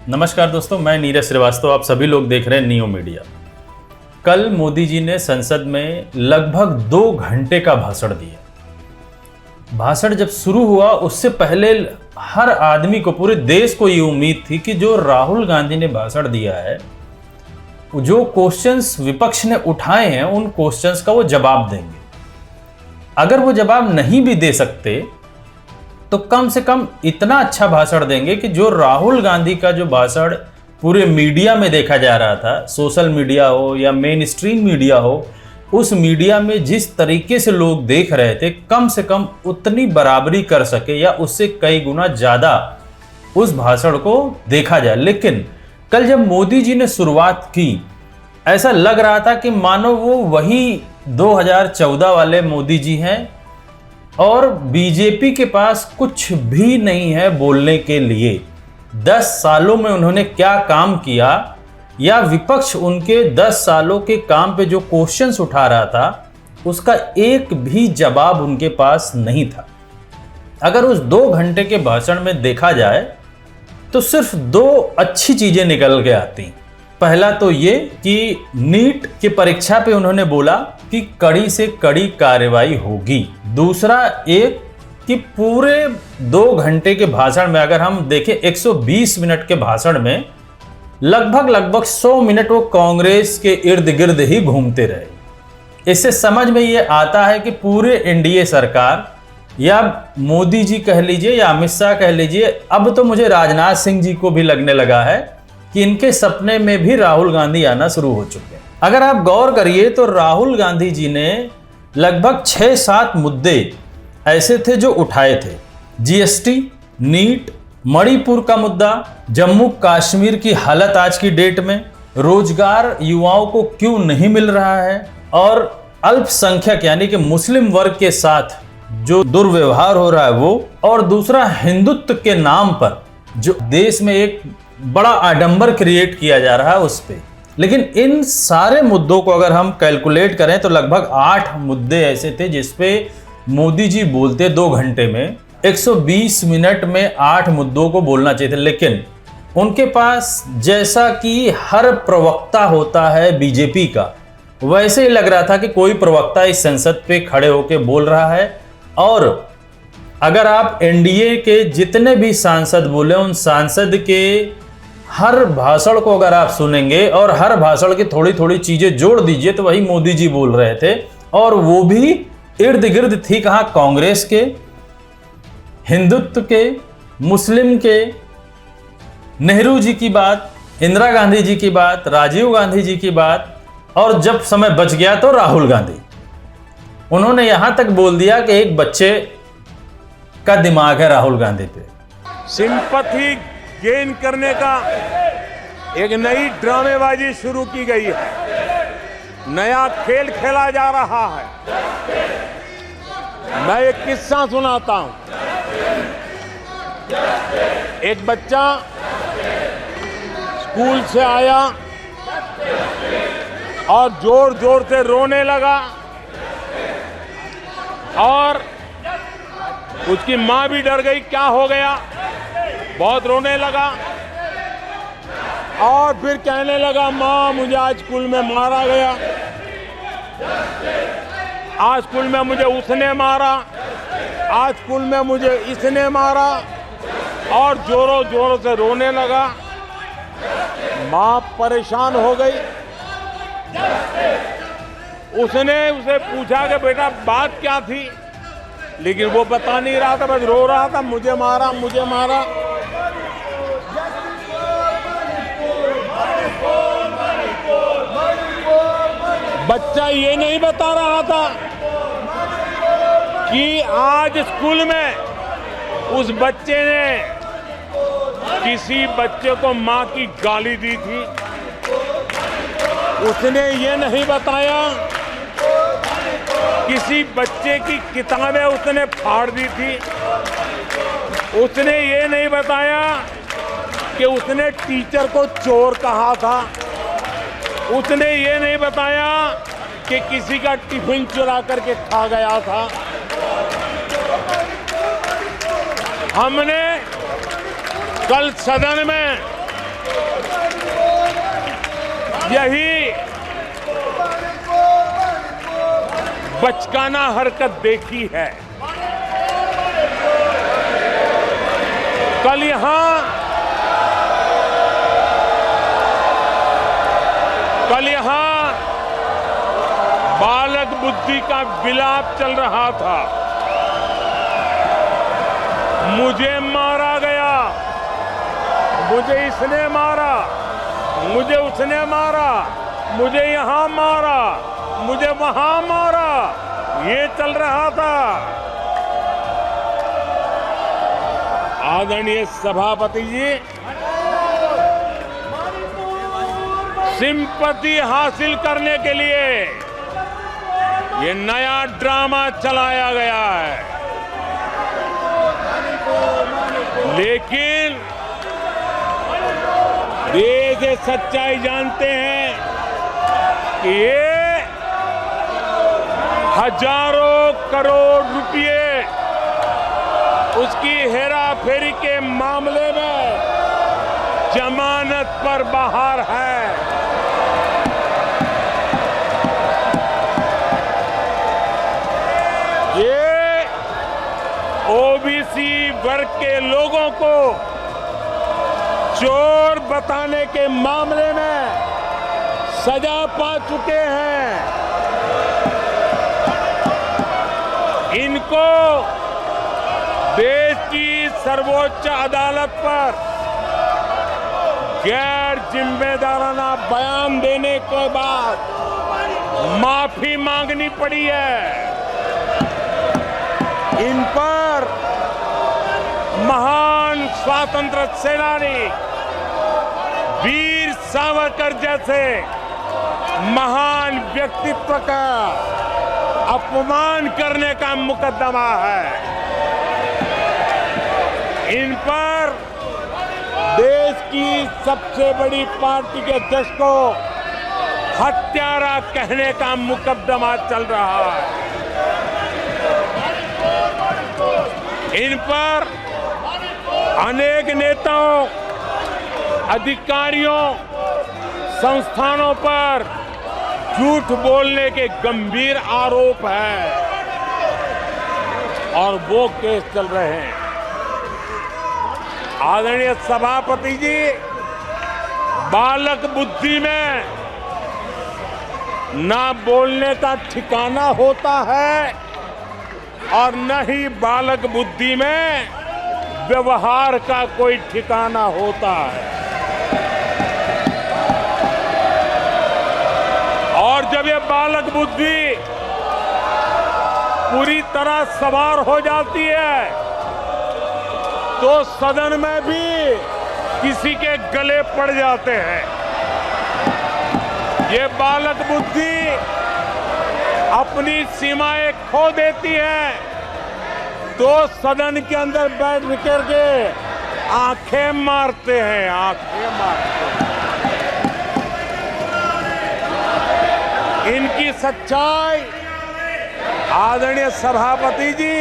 नमस्कार दोस्तों, मैं नीरज श्रीवास्तव। आप सभी लोग देख रहे हैं नियो मीडिया। कल मोदी जी ने संसद में लगभग 2 घंटे का भाषण दिया। भाषण जब शुरू हुआ उससे पहले हर आदमी को, पूरे देश को ये उम्मीद थी कि जो राहुल गांधी ने भाषण दिया है, जो क्वेश्चंस विपक्ष ने उठाए हैं, उन क्वेश्चंस का वो जवाब देंगे। अगर वो जवाब नहीं भी दे सकते तो कम से कम इतना अच्छा भाषण देंगे कि जो राहुल गांधी का जो भाषण पूरे मीडिया में देखा जा रहा था, सोशल मीडिया हो या मेन स्ट्रीम मीडिया हो, उस मीडिया में जिस तरीके से लोग देख रहे थे, कम से कम उतनी बराबरी कर सके या उससे कई गुना ज़्यादा उस भाषण को देखा जाए। लेकिन कल जब मोदी जी ने शुरुआत की, ऐसा लग रहा था कि मानो वो वही 2014 वाले मोदी जी हैं और बीजेपी के पास कुछ भी नहीं है बोलने के लिए। 10 सालों में उन्होंने क्या काम किया या विपक्ष उनके 10 सालों के काम पे जो क्वेश्चंस उठा रहा था, उसका एक भी जवाब उनके पास नहीं था। अगर उस 2 घंटे के भाषण में देखा जाए तो सिर्फ 2 अच्छी चीजें निकल के आती। पहला तो ये कि नीट की परीक्षा पे उन्होंने बोला कि कड़ी से कड़ी कार्रवाई होगी। दूसरा एक कि पूरे 2 घंटे के भाषण में अगर हम देखें, 120 मिनट के भाषण में लगभग 100 मिनट वो कांग्रेस के इर्द गिर्द ही घूमते रहे। इससे समझ में ये आता है कि पूरे एनडीए सरकार या मोदी जी कह लीजिए या अमित शाह कह लीजिए, अब तो मुझे राजनाथ सिंह जी को भी लगने लगा है कि इनके सपने में भी राहुल गांधी आना शुरू हो चुके हैं। अगर आप गौर करिए तो राहुल गांधी जी ने लगभग 6-7 मुद्दे ऐसे थे जो उठाए थे। जीएसटी, नीट, मणिपुर का मुद्दा, जम्मू कश्मीर की हालत आज की डेट में, रोजगार युवाओं को क्यों नहीं मिल रहा है, और अल्पसंख्यक यानी कि मुस्लिम वर्ग के साथ जो दुर्व्यवहार हो रहा है वो, और दूसरा हिंदुत्व के नाम पर जो देश में एक बड़ा आडंबर क्रिएट किया जा रहा है उस पे। लेकिन इन सारे मुद्दों को अगर हम कैलकुलेट करें तो लगभग 8 मुद्दे ऐसे थे जिसपे मोदी जी बोलते 2 घंटे में। 120 मिनट में 8 मुद्दों को बोलना चाहिए था, लेकिन उनके पास जैसा कि हर प्रवक्ता होता है बीजेपी का, वैसे ही लग रहा था कि कोई प्रवक्ता इस संसद पे खड़े होकर बोल रहा है। और अगर आप एनडीए के जितने भी सांसद बोले, उन सांसद के हर भाषण को अगर आप सुनेंगे और हर भाषण की थोड़ी थोड़ी चीजें जोड़ दीजिए तो वही मोदी जी बोल रहे थे। और वो भी इर्द गिर्द थी कहाँ, कांग्रेस के, हिंदुत्व के, मुस्लिम के, नेहरू जी की बात, इंदिरा गांधी जी की बात, राजीव गांधी जी की बात, और जब समय बच गया तो राहुल गांधी। उन्होंने यहां तक बोल दिया कि एक बच्चे का दिमाग है राहुल गांधी पे। सिंपैथी गेन करने का एक नई ड्रामेबाजी शुरू की गई है, नया खेल खेला जा रहा है। मैं एक किस्सा सुनाता हूं। एक बच्चा स्कूल से आया और जोर जोर से रोने लगा और उसकी माँ भी डर गई, क्या हो गया, बहुत रोने लगा और फिर कहने लगा, माँ मुझे आज स्कूल में मारा गया, आज स्कूल में मुझे उसने मारा, आज स्कूल में मुझे इसने मारा, और जोरों जोरों से रोने लगा। माँ परेशान हो गई। उसने उसे पूछा कि बेटा बात क्या थी, लेकिन वो बता नहीं रहा था, बस रो रहा था, मुझे मारा मुझे मारा। बच्चा ये नहीं बता रहा था कि आज स्कूल में उस बच्चे ने किसी बच्चे को मां की गाली दी थी। उसने ये नहीं बताया किसी बच्चे की किताबें उसने फाड़ दी थी। उसने ये नहीं बताया कि उसने टीचर को चोर कहा था। उसने ये नहीं बताया कि किसी का टिफिन चुरा करके खा गया था। हमने कल सदन में यही बचकाना हरकत देखी है। कल यहां बालक बुद्धि का विलाप चल रहा था। मुझे मारा गया, मुझे इसने मारा, मुझे उसने मारा, मुझे यहां मारा, मुझे वहां मारा, ये चल रहा था। आदरणीय सभापति जी, सिंपैथी हासिल करने के लिए ये नया ड्रामा चलाया गया है, लेकिन देश ये सच्चाई जानते हैं कि ये हजारों करोड़ रुपए उसकी हेराफेरी के मामले में जमानत पर बाहर है। ये ओबीसी वर्ग के लोगों को चोर बताने के मामले में सजा पा चुके हैं। इनको देश की सर्वोच्च अदालत पर गैर जिम्मेदाराना बयान देने के बाद माफी मांगनी पड़ी है। इन पर महान स्वातंत्र सेनानी वीर सावरकर जैसे महान व्यक्तित्व का अपमान करने का मुकदमा है। इन पर देश की सबसे बड़ी पार्टी के अध्यक्ष को हत्यारा कहने का मुकदमा चल रहा है। इन पर अनेक नेताओं, अधिकारियों, संस्थानों पर झूठ बोलने के गंभीर आरोप हैं और वो केस चल रहे हैं। आदरणीय सभापति जी, बालक बुद्धि में ना बोलने का ठिकाना होता है और न ही बालक बुद्धि में व्यवहार का कोई ठिकाना होता है। और जब ये बालक बुद्धि पूरी तरह सवार हो जाती है तो सदन में भी किसी के गले पड़ जाते हैं। ये बालक बुद्धि अपनी सीमाएं खो देती है तो सदन के अंदर बैठ करके आंखें मारते हैं, आंखें मारते हैं। इनकी सच्चाई आदरणीय सभापति जी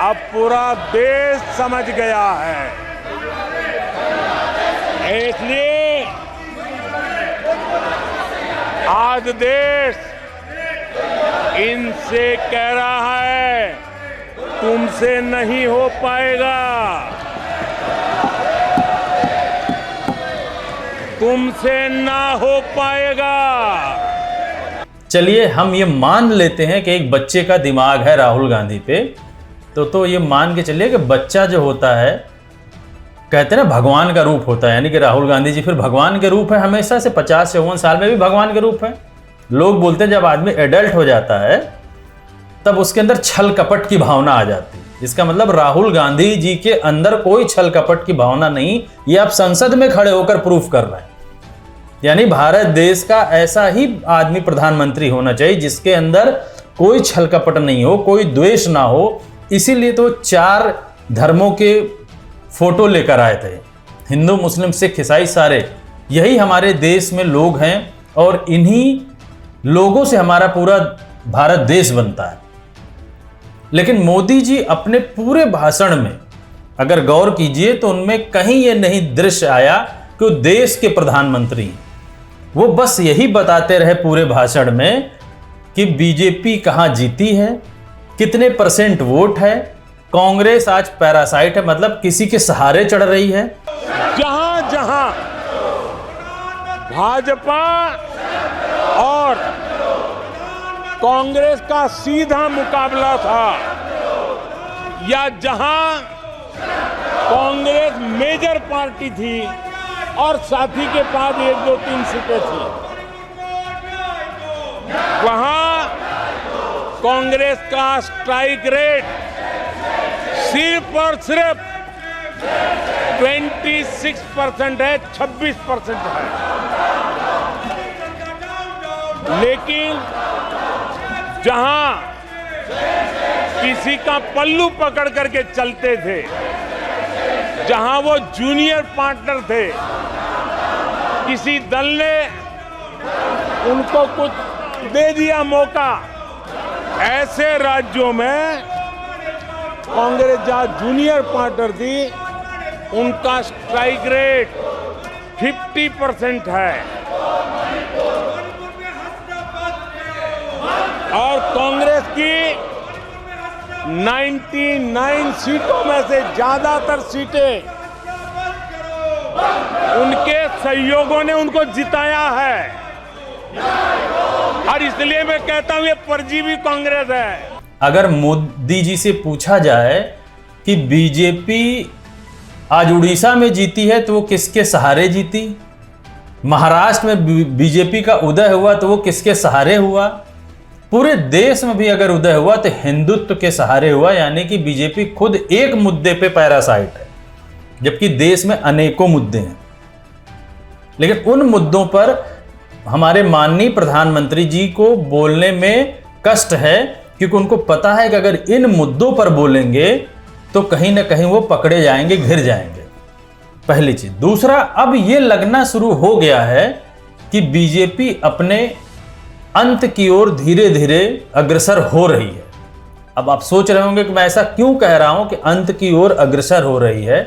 अब पूरा देश समझ गया है। इसलिए आज देश इनसे कह रहा है तुमसे नहीं हो पाएगा, तुमसे ना हो पाएगा। चलिए हम ये मान लेते हैं कि एक बच्चे का दिमाग है राहुल गांधी पे, तो ये मान के चलिए कि बच्चा जो होता है, कहते हैं ना भगवान का रूप होता है, यानी कि राहुल गांधी जी फिर भगवान के रूप है। हमेशा से 50-54 साल में भी भगवान के रूप है। लोग बोलते हैं जब आदमी एडल्ट हो जाता है तब उसके अंदर छल कपट की भावना आ जाती है। इसका मतलब राहुल गांधी जी के अंदर कोई छल कपट की भावना नहीं, ये आप संसद में खड़े होकर प्रूफ कर रहे हैं। यानी भारत देश का ऐसा ही आदमी प्रधानमंत्री होना चाहिए जिसके अंदर कोई छल कपट नहीं हो, कोई द्वेष ना हो। इसीलिए तो 4 धर्मों के फोटो लेकर आए थे, हिंदू, मुस्लिम, सिख, ईसाई, सारे यही हमारे देश में लोग हैं और इन्हीं लोगों से हमारा पूरा भारत देश बनता है। लेकिन मोदी जी अपने पूरे भाषण में अगर गौर कीजिए तो उनमें कहीं ये नहीं दृश्य आया कि वो देश के प्रधानमंत्री हैं। वो बस यही बताते रहे पूरे भाषण में कि बीजेपी कहाँ जीती है, कितने % वोट है, कांग्रेस आज पैरासाइट है, मतलब किसी के सहारे चढ़ रही है। जहां जहां भाजपा और कांग्रेस का सीधा मुकाबला था या जहां कांग्रेस मेजर पार्टी थी और साथी के पास 1, 2, 3 सीटें थी, वहां कांग्रेस का स्ट्राइक रेट सिर्फ और सिर्फ 26% है, 26% है। लेकिन जहां किसी का पल्लू पकड़ करके चलते थे, जहां वो जूनियर पार्टनर थे, किसी दल ने उनको कुछ दे दिया मौका, ऐसे राज्यों में कांग्रेस जहां जूनियर पार्टनर थी, उनका स्ट्राइक रेट 50% है और कांग्रेस की 99 सीटों में से ज्यादातर सीटें उनके सहयोगियों ने उनको जिताया है। और इसलिए मैं कहता हूं ये परजीवी कांग्रेस है। अगर मोदी जी से पूछा जाए कि बीजेपी आज उड़ीसा में जीती है तो वो किसके सहारे जीती, महाराष्ट्र में बीजेपी का उदय हुआ तो वो किसके सहारे हुआ, पूरे देश में भी अगर उदय हुआ तो हिंदुत्व के सहारे हुआ, यानी कि बीजेपी खुद एक मुद्दे पे पैरासाइट है, जबकि देश में अनेकों मुद्दे हैं। लेकिन उन मुद्दों पर हमारे माननीय प्रधानमंत्री जी को बोलने में कष्ट है, क्योंकि उनको पता है कि अगर इन मुद्दों पर बोलेंगे तो कहीं ना कहीं वो पकड़े जाएंगे, घिर जाएंगे। पहली चीज। दूसरा, अब ये लगना शुरू हो गया है कि बीजेपी अपने अंत की ओर धीरे धीरे अग्रसर हो रही है। अब आप सोच रहे होंगे कि मैं ऐसा क्यों कह रहा हूं कि अंत की ओर अग्रसर हो रही है।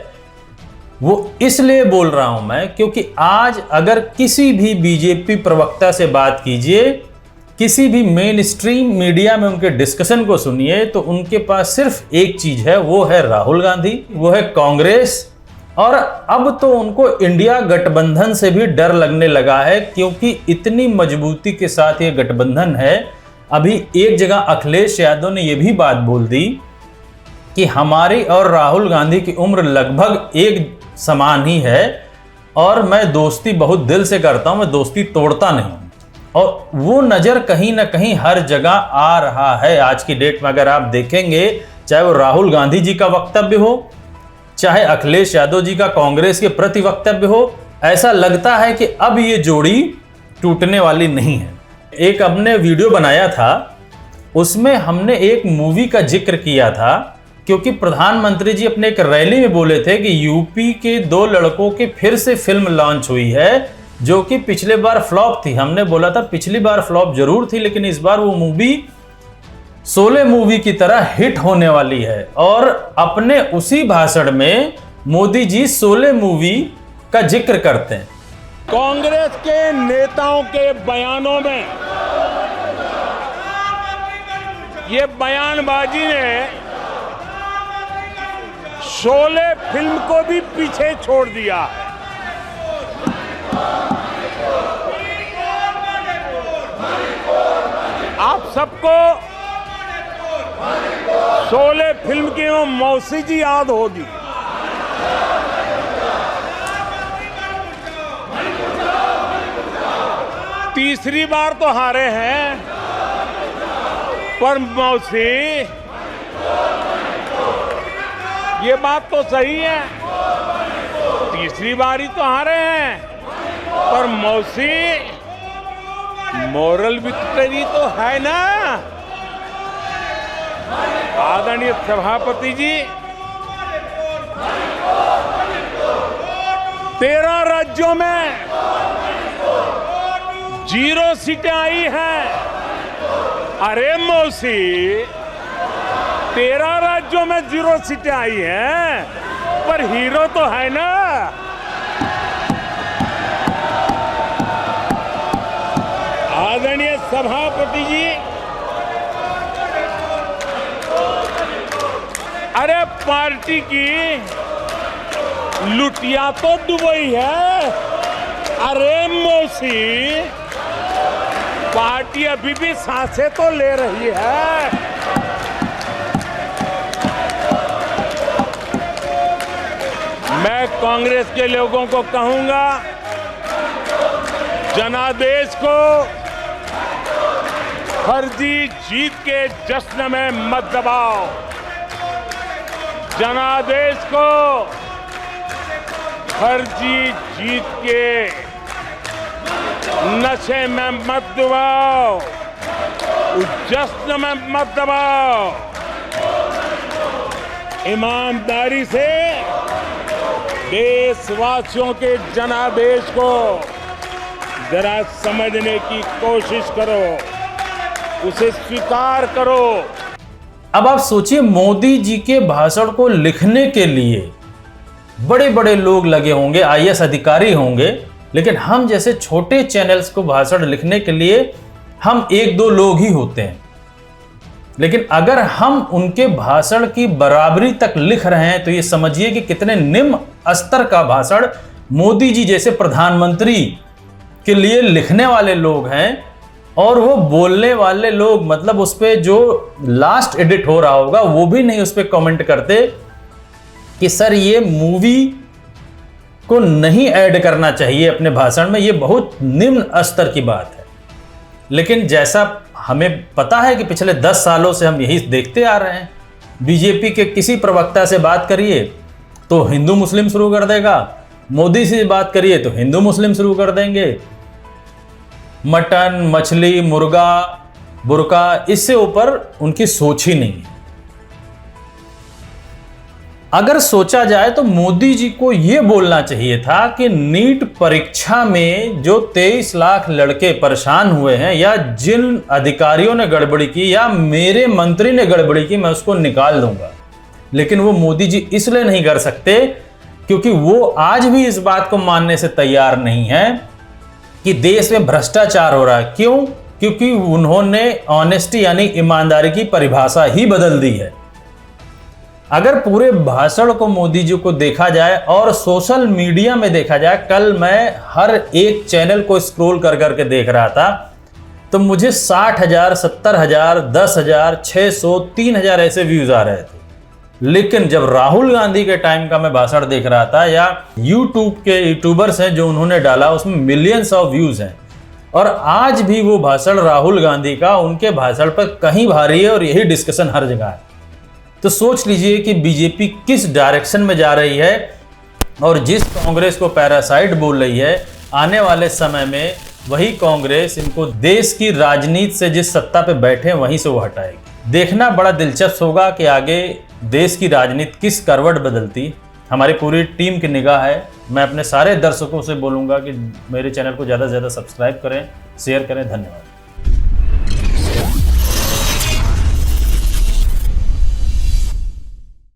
वो इसलिए बोल रहा हूं मैं क्योंकि आज अगर किसी भी बीजेपी प्रवक्ता से बात कीजिए, किसी भी मेन स्ट्रीम मीडिया में उनके डिस्कशन को सुनिए, तो उनके पास सिर्फ एक चीज है, वो है राहुल गांधी, वो है कांग्रेस। और अब तो उनको इंडिया गठबंधन से भी डर लगने लगा है, क्योंकि इतनी मजबूती के साथ ये गठबंधन है। अभी एक जगह अखिलेश यादव ने यह भी बात बोल दी कि हमारी और राहुल गांधी की उम्र लगभग एक समान ही है और मैं दोस्ती बहुत दिल से करता हूं, मैं दोस्ती तोड़ता नहीं। और वो नजर कहीं ना कहीं हर जगह आ रहा है। आज की डेट में अगर आप देखेंगे, चाहे वो राहुल गांधी जी का वक्तव्य हो, चाहे अखिलेश यादव जी का कांग्रेस के प्रति वक्तव्य हो, ऐसा लगता है कि अब ये जोड़ी टूटने वाली नहीं है। एक हमने वीडियो बनाया था, उसमें हमने एक मूवी का जिक्र किया था, क्योंकि प्रधानमंत्री जी अपने एक रैली में बोले थे कि यूपी के 2 लड़कों की फिर से फिल्म लॉन्च हुई है, जो कि पिछले बार फ्लॉप थी। हमने बोला था पिछली बार फ्लॉप जरूर थी, लेकिन इस बार वो मूवी शोले मूवी की तरह हिट होने वाली है। और अपने उसी भाषण में मोदी जी शोले मूवी का जिक्र करते हैं। कांग्रेस के नेताओं के बयानों में ये बयानबाजी ने शोले फिल्म को भी पीछे छोड़ दिया है। आप सबको शोले फिल्म की वो मौसी जी याद होगी। तीसरी बार तो हारे हैं, पर मौसी ये बात तो सही है, तीसरी बार ही तो हारे हैं, पर मौसी मोरल विक्ट्री तो है ना। आदरणीय सभापति जी, 13 राज्यों में 0 सीटें आई हैं। अरे मौसी, 13 राज्यों में 0 सीटें आई हैं, पर हीरो तो है ना। सभापति जी, अरे पार्टी की लुटिया तो डुबई है। अरे मौसी, पार्टी अभी भी सांसें तो ले रही है। मैं कांग्रेस के लोगों को कहूंगा, जनादेश को फर्जी जीत के जश्न में मत दबाओ। जनादेश को फर्जी जीत के नशे में मत दबाओ, उस जश्न में मत दबाओ। ईमानदारी से देशवासियों के जनादेश को जरा समझने की कोशिश करो, उसे स्वीकार करो। अब आप सोचिए, मोदी जी के भाषण को लिखने के लिए बड़े बड़े लोग लगे होंगे, आईएएस अधिकारी होंगे, लेकिन हम जैसे छोटे चैनल्स को भाषण लिखने के लिए हम एक दो लोग ही होते हैं। लेकिन अगर हम उनके भाषण की बराबरी तक लिख रहे हैं तो ये समझिए कि कितने निम्न स्तर का भाषण मोदी जी जैसे प्रधानमंत्री के लिए लिखने वाले लोग हैं। और वो बोलने वाले लोग, मतलब उस पर जो लास्ट एडिट हो रहा होगा वो भी नहीं उस पर कमेंट करते कि सर ये मूवी को नहीं ऐड करना चाहिए अपने भाषण में, ये बहुत निम्न स्तर की बात है। लेकिन जैसा हमें पता है कि पिछले 10 सालों से हम यही देखते आ रहे हैं, बीजेपी के किसी प्रवक्ता से बात करिए तो हिंदू मुस्लिम शुरू कर देगा, मोदी से बात करिए तो हिंदू मुस्लिम शुरू कर देंगे। मटन, मछली, मुर्गा, बुर्का, इससे ऊपर उनकी सोच ही नहीं है। अगर सोचा जाए तो मोदी जी को यह बोलना चाहिए था कि नीट परीक्षा में जो 23 लाख लड़के परेशान हुए हैं, या जिन अधिकारियों ने गड़बड़ी की या मेरे मंत्री ने गड़बड़ी की, मैं उसको निकाल दूंगा। लेकिन वो मोदी जी इसलिए नहीं कर सकते क्योंकि वो आज भी इस बात को मानने से तैयार नहीं है कि देश में भ्रष्टाचार हो रहा है। क्यों? क्योंकि उन्होंने ऑनेस्टी यानी ईमानदारी की परिभाषा ही बदल दी है। अगर पूरे भाषण को मोदी जी को देखा जाए और सोशल मीडिया में देखा जाए, कल मैं हर एक चैनल को स्क्रॉल कर करके देख रहा था तो मुझे 60,000, 70,000, 10,000, 600, 3,000 ऐसे व्यूज आ रहे थे। लेकिन जब राहुल गांधी के टाइम का मैं भाषण देख रहा था, या यूट्यूब के यूट्यूबर्स हैं जो उन्होंने डाला, उसमें मिलियंस ऑफ व्यूज हैं। और आज भी वो भाषण राहुल गांधी का उनके भाषण पर कहीं भारी है और यही डिस्कशन हर जगह है। तो सोच लीजिए कि बीजेपी किस डायरेक्शन में जा रही है, और जिस कांग्रेस को पैरासाइट बोल रही है, आने वाले समय में वही कांग्रेस इनको देश की राजनीति से जिस सत्ता पे बैठे वहीं से वो हटाएगी। देखना बड़ा दिलचस्प होगा कि आगे देश की राजनीति किस करवट बदलती। हमारी पूरी टीम की निगाह है। मैं अपने सारे दर्शकों से बोलूँगा कि मेरे चैनल को ज़्यादा से ज़्यादा सब्सक्राइब करें, शेयर करें। धन्यवाद।